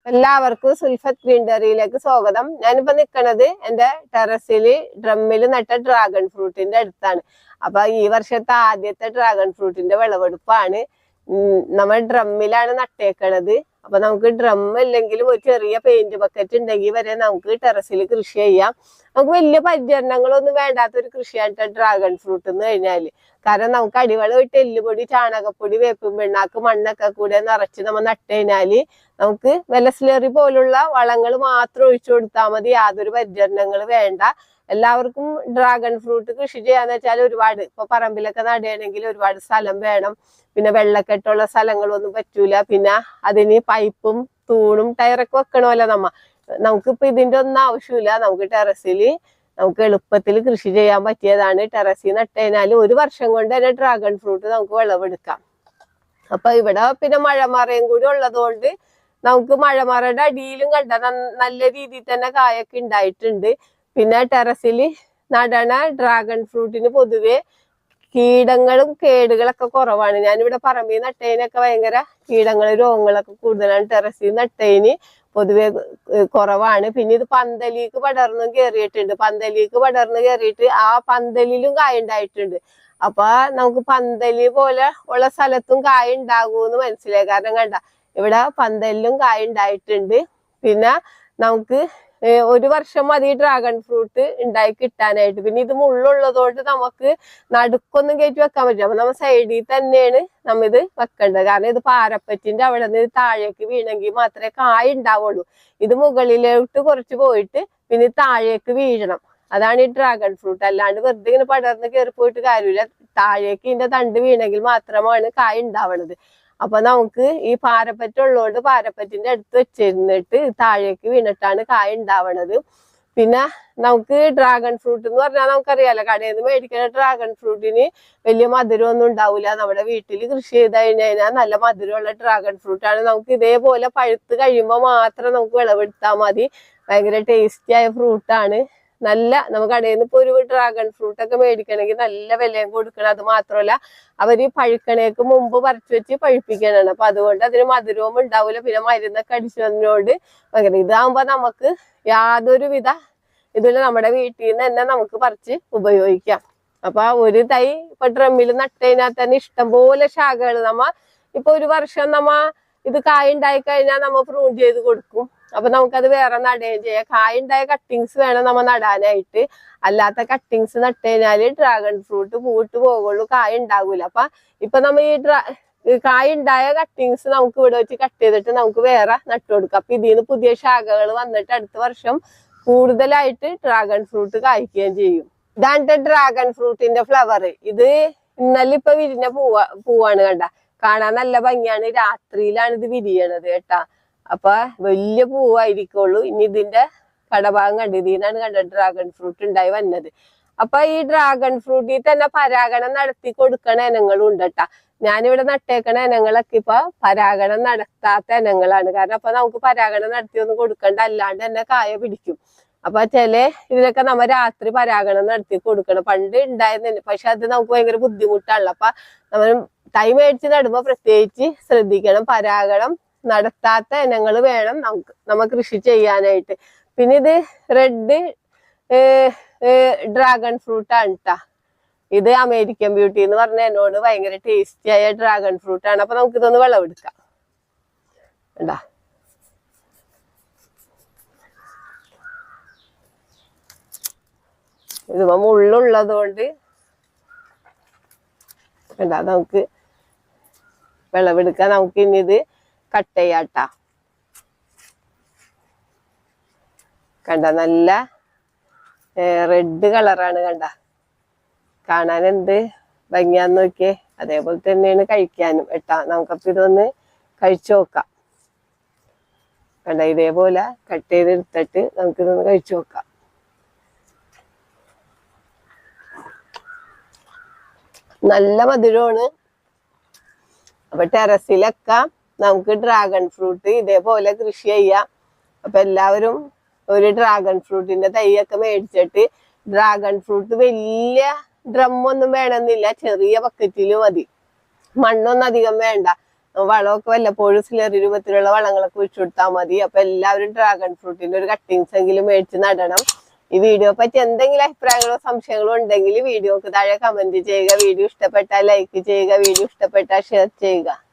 എല്ലാവർക്കും സുൽഫത്ത് ഗ്രീനറിയിലേക്ക് സ്വാഗതം. ഞാനിപ്പോ നിൽക്കുന്നത് എന്റെ ടെറസില് ഡ്രമ്മില് നട്ട ഡ്രാഗൺ ഫ്രൂട്ടിന്റെ അടുത്താണ്. അപ്പൊ ഈ വർഷത്തെ ആദ്യത്തെ ഡ്രാഗൺ ഫ്രൂട്ടിന്റെ വിളവെടുപ്പാണ്. നമ്മൾ ഡ്രമ്മിലാണ് നട്ടേക്കണത്. അപ്പൊ നമുക്ക് ഡ്രം ഇല്ലെങ്കിലും ഒരു ചെറിയ പെയിന്റ് ബക്കറ്റ് ഉണ്ടെങ്കിൽ വരെ നമുക്ക് ടെറസിൽ കൃഷി ചെയ്യാം. നമുക്ക് വലിയ പരിചരണങ്ങളൊന്നും വേണ്ടാത്തൊരു കൃഷിയാണ് ഡ്രാഗൺ ഫ്രൂട്ട് എന്ന് കഴിഞ്ഞാല്. കാരണം നമുക്ക് അടിവളമായിട്ട് എല്ലുപൊടി, ചാണകപ്പൊടി, വേപ്പും പിണ്ണാക്ക്, മണ്ണൊക്കെ കൂടെ നിറച്ച് നമ്മൾ നട്ട് കഴിഞ്ഞാല് നമുക്ക് വെലസ്ലറി പോലുള്ള വളങ്ങൾ മാത്രം ഒഴിച്ചു കൊടുത്താൽ മതി. യാതൊരു പരിചരണങ്ങൾ വേണ്ട. എല്ലാവർക്കും ഡ്രാഗൺ ഫ്രൂട്ട് കൃഷി ചെയ്യാന്ന് വെച്ചാൽ ഒരുപാട് ഇപ്പൊ പറമ്പിലൊക്കെ നടുകയാണെങ്കിൽ ഒരുപാട് സ്ഥലം വേണം. പിന്നെ വെള്ളക്കെട്ടുള്ള സ്ഥലങ്ങളൊന്നും പറ്റൂല. പിന്നെ അതിന് പൈപ്പും തൂണും ടയറൊക്കെ വെക്കണമല്ലോ നമുക്കിപ്പോ ഇതിന്റെ ഒന്നും ആവശ്യമില്ല. നമുക്ക് ടെറസിൽ നമുക്ക് എളുപ്പത്തിൽ കൃഷി ചെയ്യാൻ പറ്റിയതാണ്. ടെറസിൽ നട്ട് കഴിഞ്ഞാൽ ഒരു വർഷം കൊണ്ട് തന്നെ ഡ്രാഗൺ ഫ്രൂട്ട് നമുക്ക് വിളവെടുക്കാം. അപ്പൊ ഇവിടെ പിന്നെ മഴമറയും കൂടി ഉള്ളതുകൊണ്ട് നമുക്ക് മഴമറയുടെ അടിയിലും കണ്ട നല്ല രീതിയിൽ തന്നെ കായൊക്കെ ഉണ്ടായിട്ടുണ്ട്. പിന്നെ ടെറസിൽ നടണ ഡ്രാഗൺ ഫ്രൂട്ടിന് പൊതുവെ കീടങ്ങളും കേടുകളൊക്കെ കുറവാണ്. ഞാനിവിടെ പറമ്പിൽ നട്ടതിനൊക്കെ ഭയങ്കര കീടങ്ങളും രോഗങ്ങളൊക്കെ കൂടുതലാണ്. ടെറസിൽ നട്ടതിന് പൊതുവെ കുറവാണ്. പിന്നെ ഇത് പന്തലിക്ക് പടർന്ന് കയറിയിട്ടുണ്ട്. പന്തലിക്ക് പടർന്ന് കയറിയിട്ട് ആ പന്തലിലും കായ ഉണ്ടായിട്ടുണ്ട്. അപ്പൊ നമുക്ക് പന്തലി പോലെ ഉള്ള സ്ഥലത്തും കായ ഉണ്ടാകുമെന്ന് മനസ്സിലായി. കാരണം കണ്ട ഇവിടെ പന്തലിലും കായ ഉണ്ടായിട്ടുണ്ട്. പിന്നെ നമുക്ക് ഒരു വർഷം മതി ഡ്രാഗൺ ഫ്രൂട്ട് ഉണ്ടായി കിട്ടാനായിട്ട്. പിന്നെ ഇത് മുള്ളുള്ളതുകൊണ്ട് നമുക്ക് നടുക്കൊന്നും കയറ്റി വെക്കാൻ പറ്റില്ല. അപ്പൊ നമ്മൾ സൈഡിൽ തന്നെയാണ് നമ്മ ഇത് വെക്കേണ്ടത്. കാരണം ഇത് പാരപ്പറ്റിന്റെ അവിടെ നിന്ന് താഴേക്ക് വീണെങ്കിൽ മാത്രമേ കായ ഉണ്ടാവുള്ളൂ. ഇത് മുകളിലോട്ട് കുറച്ച് പോയിട്ട് പിന്നെ താഴേക്ക് വീഴണം. അതാണ് ഈ ഡ്രാഗൺ ഫ്രൂട്ട്. അല്ലാണ്ട് വെറുതെ ഇങ്ങനെ പടർന്ന് കയറി പോയിട്ട് കാര്യമില്ല. താഴേക്ക് ഇതിന്റെ തണ്ട് വീണെങ്കിൽ മാത്രമാണ് കായ ഉണ്ടാവണത്. അപ്പൊ നമുക്ക് ഈ പാരപ്പറ്റുള്ളതുകൊണ്ട് പാരപ്പറ്റിന്റെ അടുത്ത് വെച്ചിരുന്നിട്ട് താഴേക്ക് വീണിട്ടാണ് കായ ഉണ്ടാവണത്. പിന്നെ നമുക്ക് ഡ്രാഗൺ ഫ്രൂട്ട് എന്ന് പറഞ്ഞാൽ നമുക്കറിയാലോ, കടയിൽ നിന്ന് മേടിക്കുന്ന ഡ്രാഗൺ ഫ്രൂട്ടിന് വലിയ മധുരമൊന്നും ഉണ്ടാവില്ല. നമ്മുടെ വീട്ടിൽ കൃഷി ചെയ്ത് കഴിഞ്ഞാൽ നല്ല മധുരമുള്ള ഡ്രാഗൺ ഫ്രൂട്ടാണ്. നമുക്ക് ഇതേപോലെ പഴുത്ത് കഴിയുമ്പോൾ മാത്രം നമുക്ക് വിളവെടുത്താൽ മതി. ഭയങ്കര ടേസ്റ്റിയായ ഫ്രൂട്ടാണ്. നല്ല നമുക്ക് കടയിൽ നിന്ന് ഇപ്പൊ ഒരു ഡ്രാഗൺ ഫ്രൂട്ട് ഒക്കെ മേടിക്കണമെങ്കിൽ നല്ല വിലയും കൊടുക്കണം. അത് മാത്രമല്ല അവര് പഴുക്കണേക്ക് മുമ്പ് പറിച്ചു വെച്ച് പഴുപ്പിക്കാനാണ്. അപ്പൊ അതുകൊണ്ട് അതിന് മധുരവും ഉണ്ടാവില്ല. പിന്നെ മരുന്നൊക്കെ അടിച്ചതിനോട് ഭയങ്കര ഇതാകുമ്പോ നമുക്ക് യാതൊരു വിധ ഇതില് നമ്മുടെ വീട്ടിൽ നിന്ന് തന്നെ നമുക്ക് പറിച്ച് ഉപയോഗിക്കാം. അപ്പൊ ഒരു തൈ ഇപ്പൊ ഡ്രമ്മിൽ നട്ടതിനാൽ തന്നെ ഇഷ്ടംപോലെ ശാഖകൾ ഇപ്പൊ ഒരു വർഷം ഇത് കായ ഉണ്ടായി കഴിഞ്ഞാൽ പ്രൂൺ ചെയ്ത് കൊടുക്കും. അപ്പൊ നമുക്കത് വേറെ നടുകയും ചെയ്യാം. കായ ഉണ്ടായ കട്ടിങ്സ് വേണം നടാനായിട്ട്. അല്ലാത്ത കട്ടിങ്സ് നട്ട് കഴിഞ്ഞാല് ഡ്രാഗൺ ഫ്രൂട്ട് പൂട്ട് പോകുള്ളൂ, കായ ഉണ്ടാകൂല. അപ്പൊ ഇപ്പൊ ഈ കായ ഉണ്ടായ കട്ടിങ്സ് നമുക്ക് ഇവിടെ വെച്ച് കട്ട് ചെയ്തിട്ട് നമുക്ക് വേറെ നട്ടു കൊടുക്കാം. അപ്പൊ ഇതിന്ന് പുതിയ ശാഖകൾ വന്നിട്ട് അടുത്ത വർഷം കൂടുതലായിട്ട് ഡ്രാഗൺ ഫ്രൂട്ട് കായ്ക്കുകയും ചെയ്യും. ഇതാണ് ഡ്രാഗൺ ഫ്രൂട്ടിന്റെ ഫ്ലവർ. ഇത് ഇന്നലെ ഇപ്പൊ വിരിഞ്ഞ പൂവാണ്. കണ്ട കാണാൻ നല്ല ഭംഗിയാണ്. രാത്രിയിലാണ് ഇത് വിരിയണത് കേട്ടാ. അപ്പൊ വലിയ പൂവായിരിക്കുള്ളൂ. ഇനി ഇതിന്റെ കടഭാഗം ഇതിന്നാണ് കണ്ട ഡ്രാഗൺ ഫ്രൂട്ട് ഉണ്ടായി വന്നത്. അപ്പൊ ഈ ഡ്രാഗൺ ഫ്രൂട്ടിൽ തന്നെ പരാഗണം നടത്തി കൊടുക്കണ ഇനങ്ങളും ഉണ്ട് കേട്ടാ. ഞാനിവിടെ നട്ടേക്കണ ഇനങ്ങളൊക്കെ ഇപ്പൊ പരാഗണം നടത്താത്ത ഇനങ്ങളാണ്. കാരണം അപ്പൊ നമുക്ക് പരാഗണം നടത്തിയൊന്നും കൊടുക്കണ്ട, അല്ലാണ്ട് തന്നെ കായ പിടിക്കും. അപ്പൊ ഇതിലൊക്കെ രാത്രി പരാഗണം നടത്തി കൊടുക്കണം. പണ്ട് ഉണ്ടായിരുന്നില്ല, പക്ഷെ അത് നമുക്ക് ഭയങ്കര ബുദ്ധിമുട്ടാണല്ലോ. അപ്പൊ നമ്മൾ തൈ മേടിച്ച് നടുമ്പോ പ്രത്യേകിച്ച് ശ്രദ്ധിക്കണം. പരാഗണം നടത്താത്ത ഇനങ്ങൾ വേണം നമ്മ കൃഷി ചെയ്യാനായിട്ട്. പിന്നെ ഇത് റെഡ് ഡ്രാഗൺ ഫ്രൂട്ട് ആണ് കേട്ടാ. ഇത് അമേരിക്കൻ ബ്യൂട്ടി എന്ന് പറഞ്ഞ എന്നോട് ഭയങ്കര ടേസ്റ്റിയായ ഡ്രാഗൺ ഫ്രൂട്ട് ആണ്. അപ്പൊ നമുക്ക് ഇതൊന്ന് വിളവെടുക്കാം. കണ്ടാ ഇത് മുള്ളുള്ളത് കൊണ്ട് കണ്ടാ നമുക്ക് വിളവെടുക്കാം. നമുക്ക് ഇനി ഇത് കട്ട് ചെയ്യാട്ടാ. കണ്ട നല്ല റെഡ് കളറാണ്. കണ്ട കാണാൻ എന്ത് ഭംഗിയാന്ന് നോക്കിയേ. അതേപോലെ തന്നെയാണ് കഴിക്കാനും കേട്ടാ. നമുക്കപ്പോ ഇതൊന്ന് കഴിച്ചു നോക്കാം. കണ്ട ഇതേപോലെ കട്ട് ചെയ്തെടുത്തിട്ട് നമുക്കിതൊന്ന് കഴിച്ചു നോക്കാം. നല്ല മധുരമാണ്. അപ്പൊ ടെറസിലൊക്കെ നമുക്ക് ഡ്രാഗൺ ഫ്രൂട്ട് ഇതേപോലെ കൃഷി ചെയ്യാം. അപ്പൊ എല്ലാവരും ഒരു ഡ്രാഗൺ ഫ്രൂട്ടിന്റെ തൈയൊക്കെ മേടിച്ചിട്ട്, ഡ്രാഗൺ ഫ്രൂട്ട് വലിയ ഡ്രമ്മൊന്നും വേണമെന്നില്ല, ചെറിയ ബക്കറ്റില് മതി. മണ്ണൊന്നും അധികം വേണ്ട. വളമൊക്കെ വല്ലപ്പോഴും സ്ലറി രൂപത്തിലുള്ള വളങ്ങളൊക്കെ ഒഴിച്ചു കൊടുത്താൽ മതി. അപ്പൊ എല്ലാവരും ഡ്രാഗൺ ഫ്രൂട്ടിന്റെ ഒരു കട്ടിങ്സ് എങ്കിലും മേടിച്ച് നടണം. ഈ വീഡിയോ പറ്റി എന്തെങ്കിലും അഭിപ്രായങ്ങളോ സംശയങ്ങളോ ഉണ്ടെങ്കിൽ വീഡിയോക്ക് താഴെ കമന്റ് ചെയ്യുക. വീഡിയോ ഇഷ്ടപ്പെട്ടാൽ ലൈക്ക് ചെയ്യുക, വീഡിയോ ഇഷ്ടപ്പെട്ടാൽ ഷെയർ ചെയ്യുക.